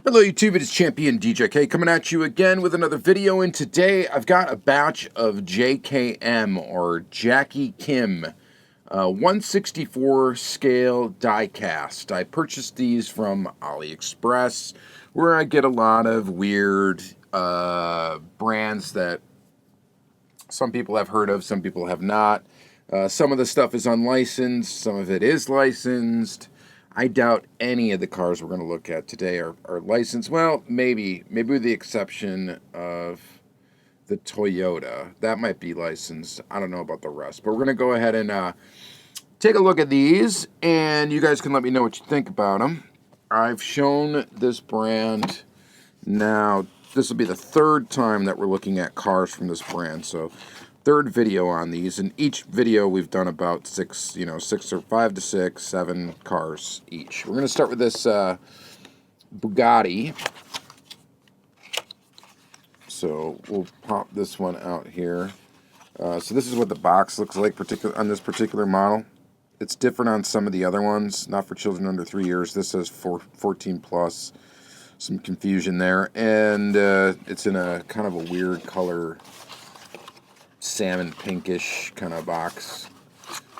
Hello YouTube, it is Championdjk coming at you again with another video, and today I've got a batch of JKM or Jackie Kim 1/64 scale diecast. I purchased these from AliExpress, where I get a lot of weird brands that some people have heard of, some people have not. Some of the stuff is unlicensed, some of it is licensed. I doubt any of the cars we're going to look at today are licensed. Well, maybe with the exception of the Toyota. That might be licensed. I don't know about the rest. But we're going to go ahead and take a look at these, and you guys can let me know what you think about them. I've shown this brand now. This will be the third time that we're looking at cars from this brand. So third video on these, and each video we've done about six or 5 to 6, 7 cars each. We're going to start with this Bugatti. So we'll pop this one out here. So this is what the box looks like on this particular model. It's different on some of the other ones, not for children under 3 years. This says 14 plus. Some confusion there, and it's in a kind of a weird color, salmon pinkish kind of box.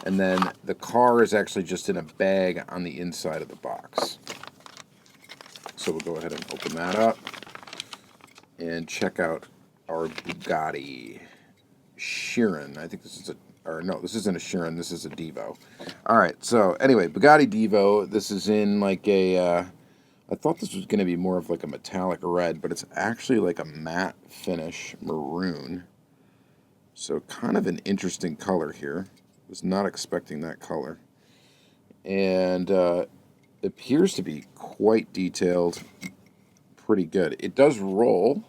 And then the car is actually just in a bag on the inside of the box. So we'll go ahead and open that up and check out our Bugatti Chiron. I think this is this isn't a Chiron, this is a Devo. Alright, so anyway, Bugatti Devo. This is in like a I thought this was going to be more of like a metallic red, but it's actually like a matte finish maroon. So kind of an interesting color here. Was not expecting that color. And it appears to be quite detailed. Pretty good. It does roll.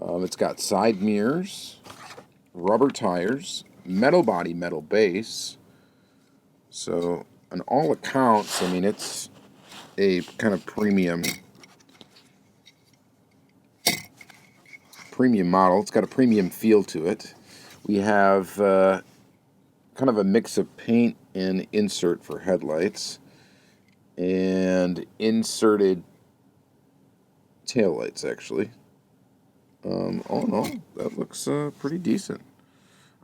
It's got side mirrors, rubber tires, metal body, metal base. So on all accounts, I mean, it's a kind of premium model. It's got a premium feel to it. We have kind of a mix of paint and insert for headlights, and inserted taillights actually. Oh no, that looks pretty decent.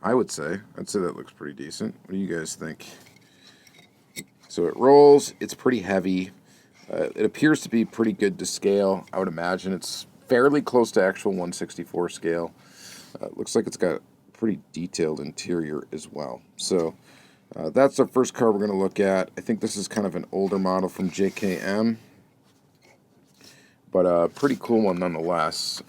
I'd say that looks pretty decent. What do you guys think? So it rolls. It's pretty heavy. It appears to be pretty good to scale. I would imagine it's fairly close to actual 1/64 scale. Looks like it's got pretty detailed interior as well. So that's our first car we're going to look at. I think this is kind of an older model from JKM, but a pretty cool one nonetheless.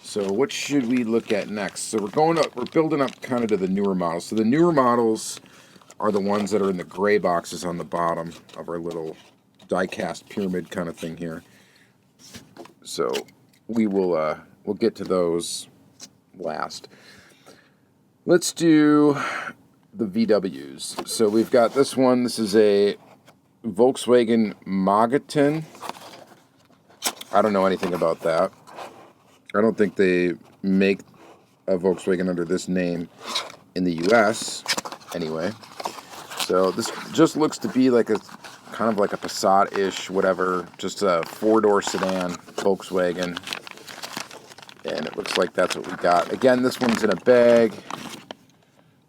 So what should we look at next? So we're building up kind of to the newer models. So the newer models are the ones that are in the gray boxes on the bottom of our little die-cast pyramid kind of thing here. So we'll get to those last. Let's do the VWs. So we've got this one. This is a Volkswagen Magatin. I don't know anything about that. I don't think they make a Volkswagen under this name in the US anyway. So this just looks to be like a kind of like a Passat-ish, whatever, just a 4-door sedan Volkswagen. And it looks like that's what we got. Again, this one's in a bag.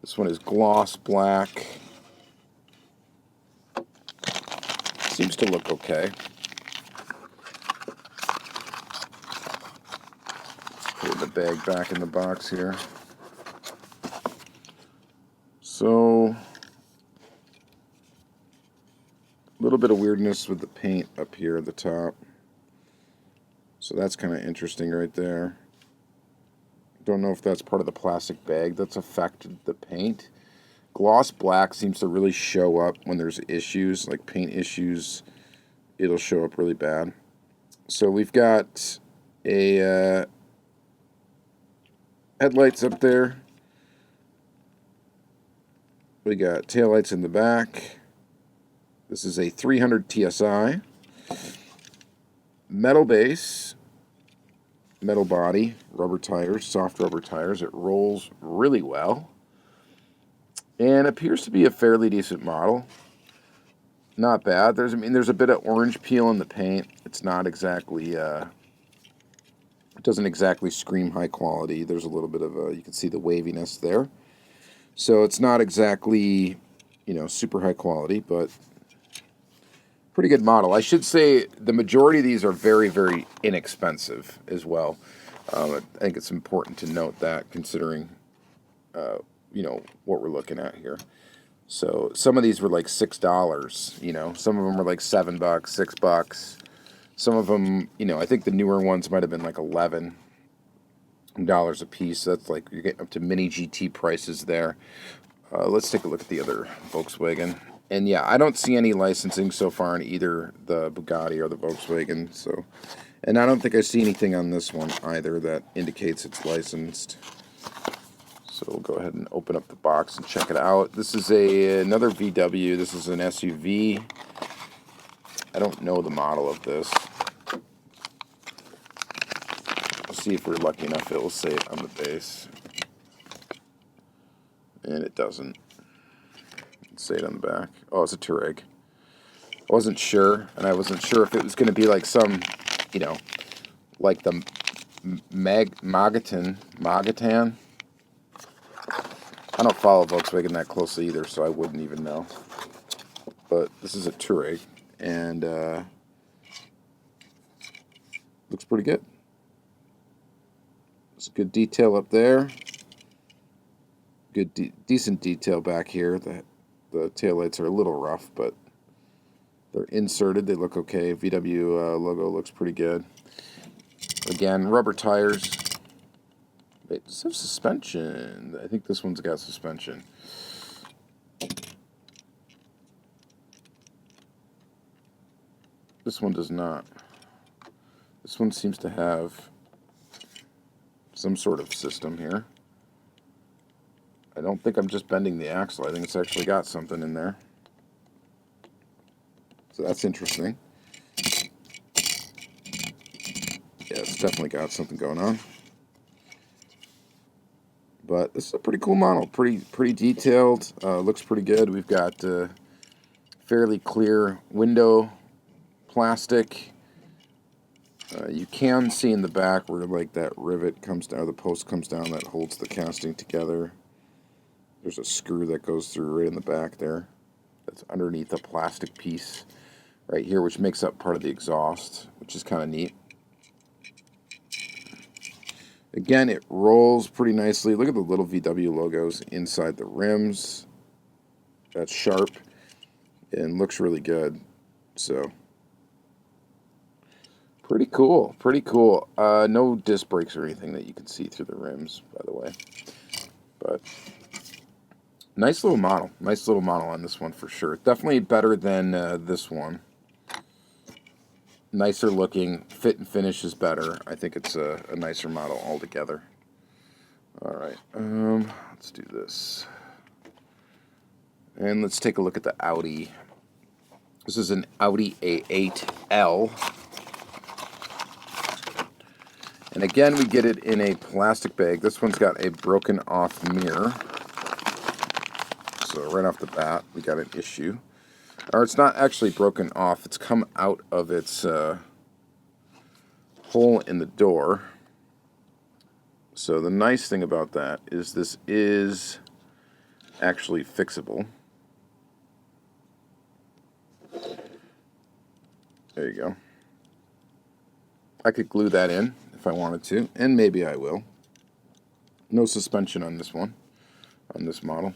This one is gloss black. Seems to look okay. Put the bag back in the box here. So a little bit of weirdness with the paint up here at the top. So that's kind of interesting right there. Don't know if that's part of the plastic bag that's affected the paint. Gloss black seems to really show up when there's issues, like paint issues. It'll show up really bad. So we've got a headlights up there. We got taillights in the back. This is a 300 TSI. Metal base, metal body, rubber tires, soft rubber tires. It rolls really well and appears to be a fairly decent model. Not bad. There's a bit of orange peel in the paint. It's not exactly, it doesn't exactly scream high quality. There's a little bit of you can see the waviness there. So it's not exactly, super high quality, but pretty good model. I should say the majority of these are very, very inexpensive as well. I think it's important to note that considering, what we're looking at here. So some of these were like $6, some of them were like $7, $6. Some of them, I think the newer ones might have been like $11 a piece. That's like you're getting up to mini GT prices there. Let's take a look at the other Volkswagen. And yeah, I don't see any licensing so far in either the Bugatti or the Volkswagen. So, and I don't think I see anything on this one either that indicates it's licensed. So we'll go ahead and open up the box and check it out. This is another VW. This is an SUV. I don't know the model of this. We'll see if we're lucky enough it will say it on the base. And it doesn't. Let's say it on the back. Oh, it's a Touareg. I wasn't sure, and I wasn't sure if it was going to be like some, like the Magatan. I don't follow Volkswagen that closely either, so I wouldn't even know. But this is a Touareg, and looks pretty good. There's a good detail up there. Good, decent detail back here. The taillights are a little rough, but they're inserted. They look okay. VW logo looks pretty good. Again, rubber tires. Wait, does it have suspension? I think this one's got suspension. This one does not. This one seems to have some sort of system here. I don't think I'm just bending the axle. I think it's actually got something in there. So that's interesting. Yeah, it's definitely got something going on. But this is a pretty cool model. Pretty detailed. Looks pretty good. We've got fairly clear window plastic. You can see in the back where like that rivet comes down, or the post comes down that holds the casting together. There's a screw that goes through right in the back there. That's underneath a plastic piece right here, which makes up part of the exhaust, which is kind of neat. Again, it rolls pretty nicely. Look at the little VW logos inside the rims. That's sharp and looks really good. So, pretty cool. Pretty cool. No disc brakes or anything that you can see through the rims, by the way. But nice little model. Nice little model on this one for sure. Definitely better than this one. Nicer looking. Fit and finish is better. I think it's a nicer model altogether. Alright, let's do this. And let's take a look at the Audi. This is an Audi A8L. And again, we get it in a plastic bag. This one's got a broken off mirror. So right off the bat, we got an issue. Or it's not actually broken off. It's come out of its hole in the door. So the nice thing about that is this is actually fixable. There you go. I could glue that in if I wanted to, and maybe I will. No suspension on this one, on this model.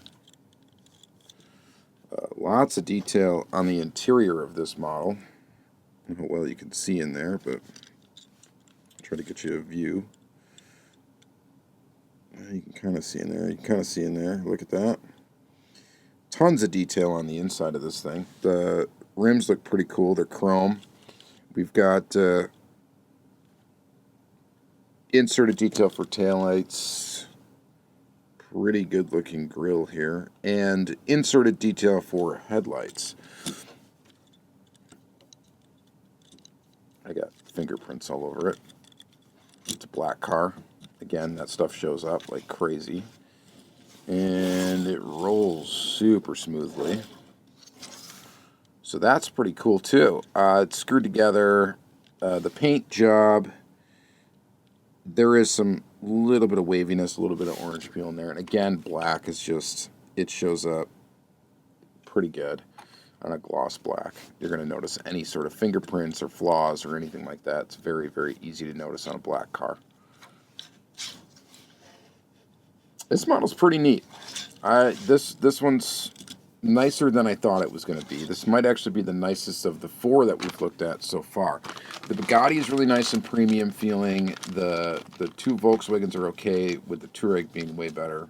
Lots of detail on the interior of this model. I don't know how well you can see in there, but I'll try to get you a view. You can kind of see in there. You can kind of see in there. Look at that. Tons of detail on the inside of this thing. The rims look pretty cool. They're chrome. We've got inserted detail for taillights. Pretty good looking grille here. And inserted detail for headlights. I got fingerprints all over it. It's a black car. Again, that stuff shows up like crazy. And it rolls super smoothly. So that's pretty cool too. It's screwed together. The paint job, there is some little bit of waviness, a little bit of orange peel in there. And again, black is just, it shows up pretty good on a gloss black. You're going to notice any sort of fingerprints or flaws or anything like that. It's very, very easy to notice on a black car. This model's pretty neat. This one's nicer than I thought it was going to be. This might actually be the nicest of the 4 that we've looked at so far. The Bugatti is really nice and premium feeling. The 2 Volkswagens are okay, with the Touareg being way better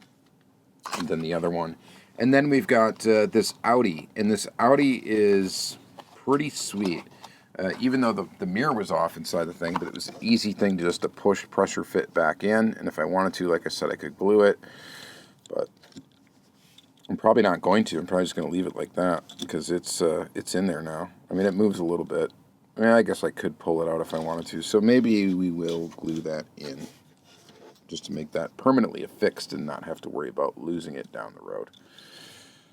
than the other one. And then we've got this Audi, and this Audi is pretty sweet. Even though the mirror was off inside the thing, but it was an easy thing just to push pressure fit back in. And if I wanted to, like I said, I could glue it. But I'm probably not going to. I'm probably just going to leave it like that because it's in there now. I mean, it moves a little bit. I mean, I guess I could pull it out if I wanted to. So maybe we will glue that in just to make that permanently affixed and not have to worry about losing it down the road.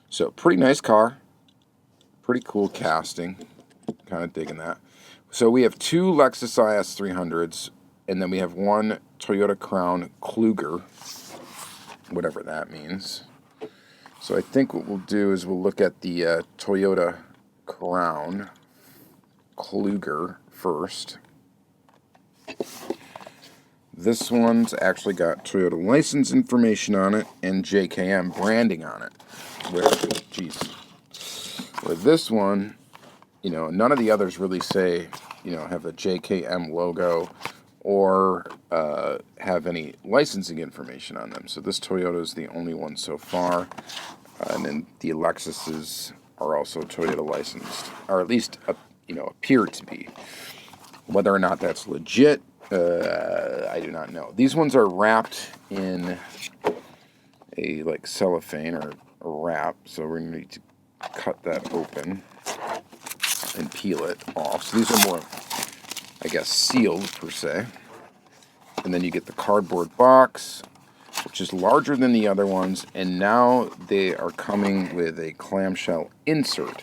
So pretty nice car. Pretty cool casting. Kind of digging that. So we have 2 Lexus IS 300s, and then we have 1 Toyota Crown Kluger, whatever that means. So I think what we'll do is we'll look at the Toyota Crown Kluger first. This one's actually got Toyota license information on it and JKM branding on it. With this one, you know, none of the others really say, you know, have a JKM logo or have any licensing information on them. So this Toyota is the only one so far. And then the Lexuses are also Toyota licensed, or at least, you know, appear to be. Whether or not that's legit, I do not know. These ones are wrapped in a like cellophane or a wrap, so we're going to need to cut that open and peel it off. So these are more, I guess, sealed per se. And then you get the cardboard box, which is larger than the other ones, and now they are coming with a clamshell insert,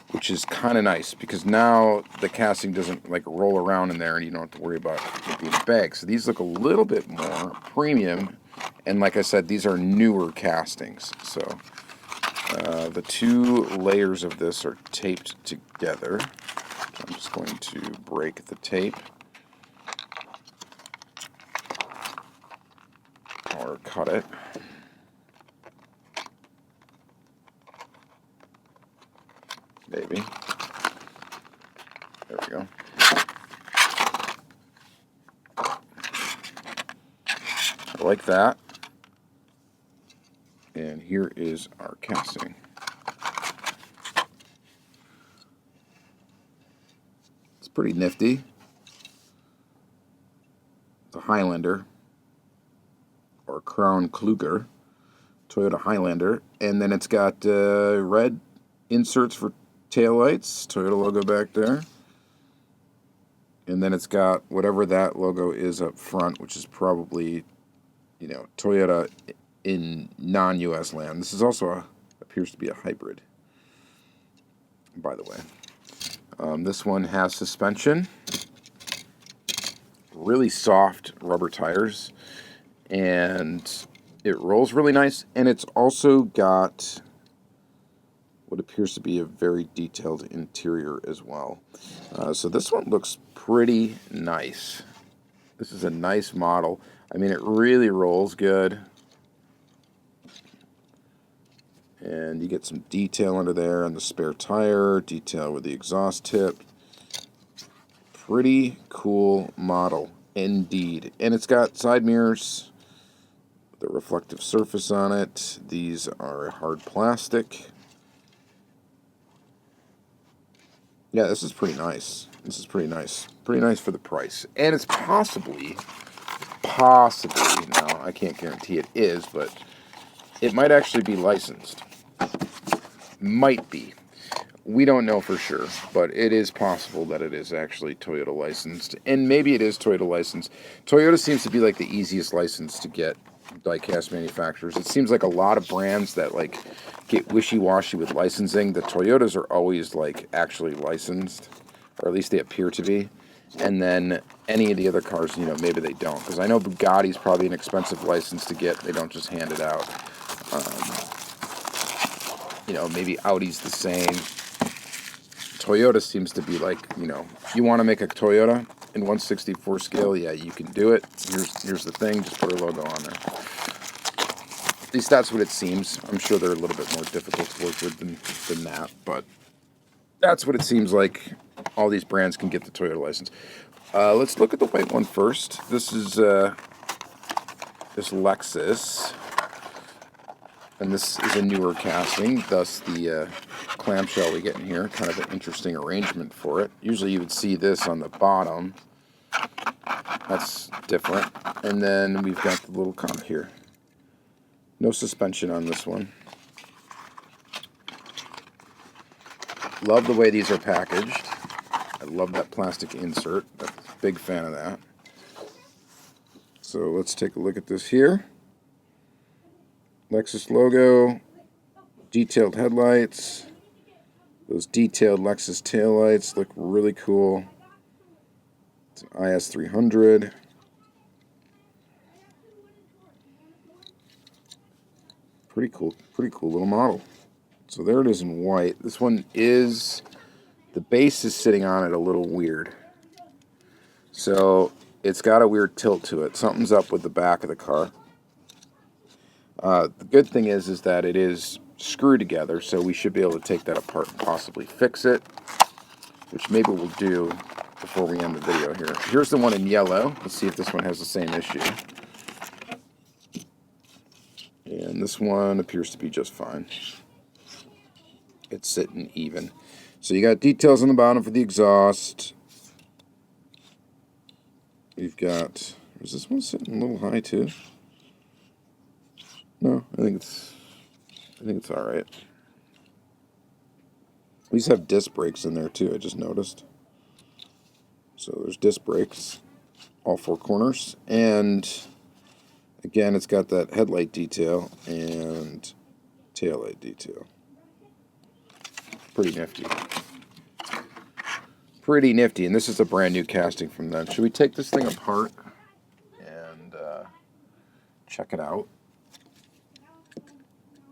which is kind of nice because now the casting doesn't like roll around in there and you don't have to worry about it being bagged. So these look a little bit more premium, and like I said, these are newer castings. So the 2 layers of this are taped together. So I'm just going to break the tape. Or cut it. Maybe. There we go. I like that. And here is our casting. It's pretty nifty. The Highlander, or Crown Kluger, Toyota Highlander, and then it's got red inserts for taillights, Toyota logo back there, and then it's got whatever that logo is up front, which is probably, you know, Toyota in non-US land. This is also appears to be a hybrid, by the way. This one has suspension, really soft rubber tires, and it rolls really nice, and it's also got what appears to be a very detailed interior as well. So this one looks pretty nice. This is a nice model. I mean, it really rolls good. And you get some detail under there on the spare tire, detail with the exhaust tip. Pretty cool model indeed. And it's got side mirrors, the reflective surface on it. These are hard plastic. Yeah, this is pretty nice. This is pretty nice. Pretty nice for the price. And it's possibly, now I can't guarantee it is, but it might actually be licensed. Might be. We don't know for sure, but it is possible that it is actually Toyota licensed. And maybe it is Toyota licensed. Toyota seems to be like the easiest license to get diecast manufacturers. It seems like a lot of brands that like get wishy-washy with licensing. The Toyotas are always like actually licensed, or at least they appear to be. And then any of the other cars, you know, maybe they don't. Because I know Bugatti's probably an expensive license to get. They don't just hand it out. You know, maybe Audi's the same. Toyota seems to be like, you know, you want to make a Toyota in 1/64 scale, yeah, you can do it. Here's the thing, just put our logo on there. At least that's what it seems. I'm sure they're a little bit more difficult to work with than that, but that's what it seems like. All these brands can get the Toyota license. Let's look at the white one first. This is this Lexus, and this is a newer casting, thus the clamshell we get in here. Kind of an interesting arrangement for it. Usually you would see this on the bottom. That's different. And then we've got the little car here. No suspension on this one. Love the way these are packaged. I love that plastic insert. I'm a big fan of that. So let's take a look at this here. Lexus logo, detailed headlights. Those detailed Lexus taillights look really cool. It's an IS300. Pretty cool little model. So there it is in white. This one is, the base is sitting on it a little weird. So it's got a weird tilt to it. Something's up with the back of the car. The good thing is that it is screwed together, so we should be able to take that apart and possibly fix it, which maybe we'll do before we end the video here. Here's the one in yellow. Let's see if this one has the same issue. And this one appears to be just fine. It's sitting even. So you got details on the bottom for the exhaust. We've got, is this one sitting a little high too? No, I think it's all right. These have disc brakes in there too, I just noticed. So there's disc brakes, all four corners, and again, it's got that headlight detail and taillight detail. Pretty nifty. Pretty nifty, and this is a brand new casting from them. Should we take this thing apart and check it out?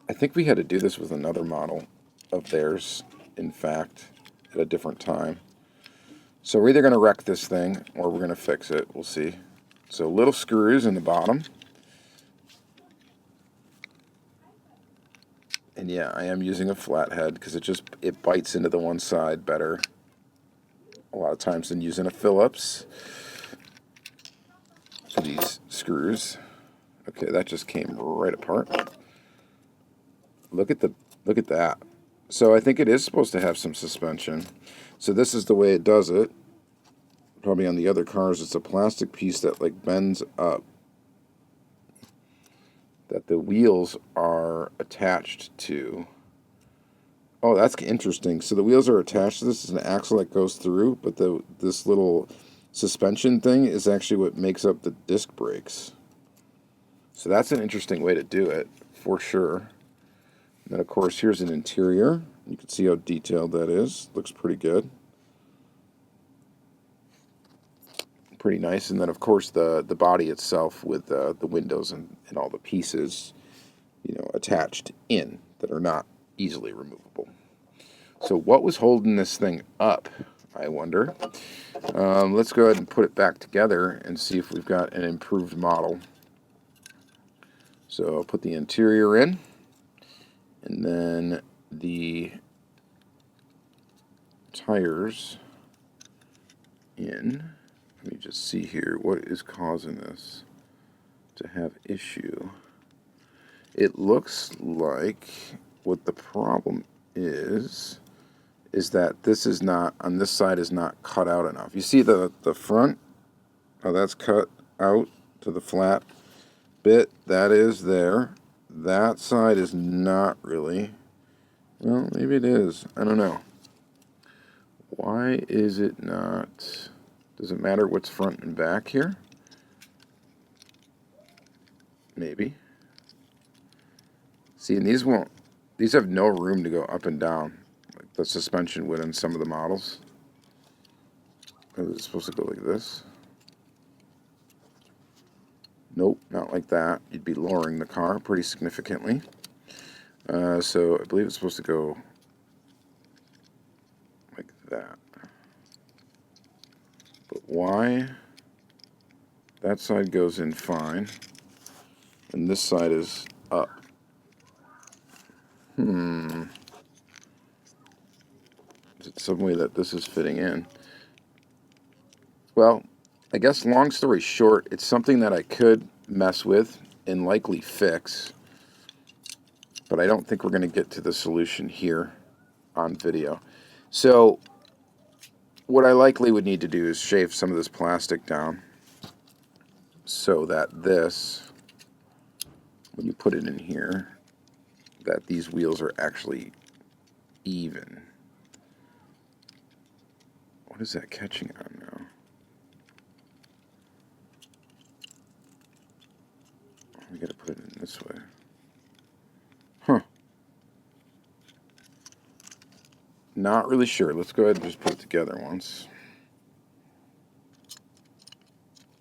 I think we had to do this with another model of theirs, in fact, at a different time. So we're either going to wreck this thing or we're going to fix it. We'll see. So little screws in the bottom. And yeah, I am using a flathead because it bites into the one side better a lot of times than using a Phillips for these screws. Okay, that just came right apart. Look at that. So I think it is supposed to have some suspension. So this is the way it does it. Probably on the other cars, it's a plastic piece that like bends up, that the wheels are attached to. Oh, that's interesting. So the wheels are attached to this. It's an axle that goes through, but this little suspension thing is actually what makes up the disc brakes. So that's an interesting way to do it, for sure. And then, of course, here's an interior. You can see how detailed that is. Looks pretty good. Pretty nice. And then, of course, the body itself with the windows and all the pieces, you know, attached in that are not easily removable. So what was holding this thing up, I wonder? Let's go ahead and put it back together and see if we've got an improved model. So I'll put the interior in, and then the tires in. Let me just see here. What is causing this to have issue? It looks like what the problem is that this is not, on this side is not cut out enough. You see the front, how that's cut out to the flat bit? That is there. That side is not really. Well, maybe it is. I don't know. Why is it not? Does it matter what's front and back here? maybe. See, and these have no room to go up and down, like the suspension would in some of the models. Is it supposed to go like this? Nope, not like that. You'd be lowering the car pretty significantly. So I believe it's supposed to go like that. But why? That side goes in fine, and this side is up. Is it some way that this is fitting in? Well, I guess long story short, it's something that I could mess with and likely fix, but I don't think we're going to get to the solution here on video. So what I likely would need to do is shave some of this plastic down so that this, when you put it in here, that these wheels are actually even. What is that catching on now? We gotta put it in this way. Huh. Not really sure. Let's go ahead and just put it together once.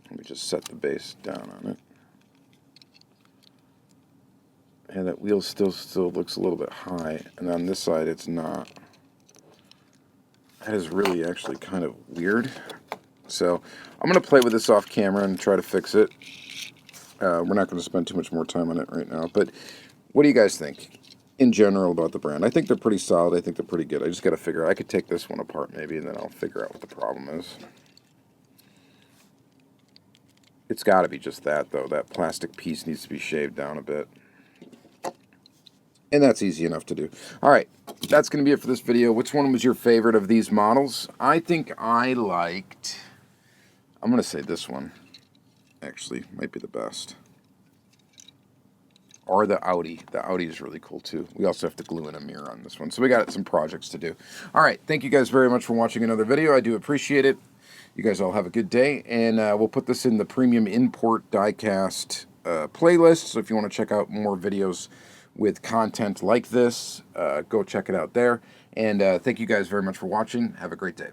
Let me just set the base down on it. Yeah, that wheel still looks a little bit high, and on this side it's not. That is really actually kind of weird. So I'm going to play with this off camera and try to fix it. We're not going to spend too much more time on it right now, but what do you guys think in general about the brand? I think they're pretty solid. I think they're pretty good. I just got to figure out. I could take this one apart maybe, and then I'll figure out what the problem is. It's got to be just that, though. That plastic piece needs to be shaved down a bit. And that's easy enough to do. All right, that's going to be it for this video. Which one was your favorite of these models? I think I liked... I'm going to say this one, actually, might be the best. Or the Audi. The Audi is really cool, too. We also have to glue in a mirror on this one. So we got some projects to do. All right, thank you guys very much for watching another video. I do appreciate it. You guys all have a good day. And we'll put this in the Premium Import Diecast playlist. So if you want to check out more videos with content like this, go check it out there. And thank you guys very much for watching. Have a great day.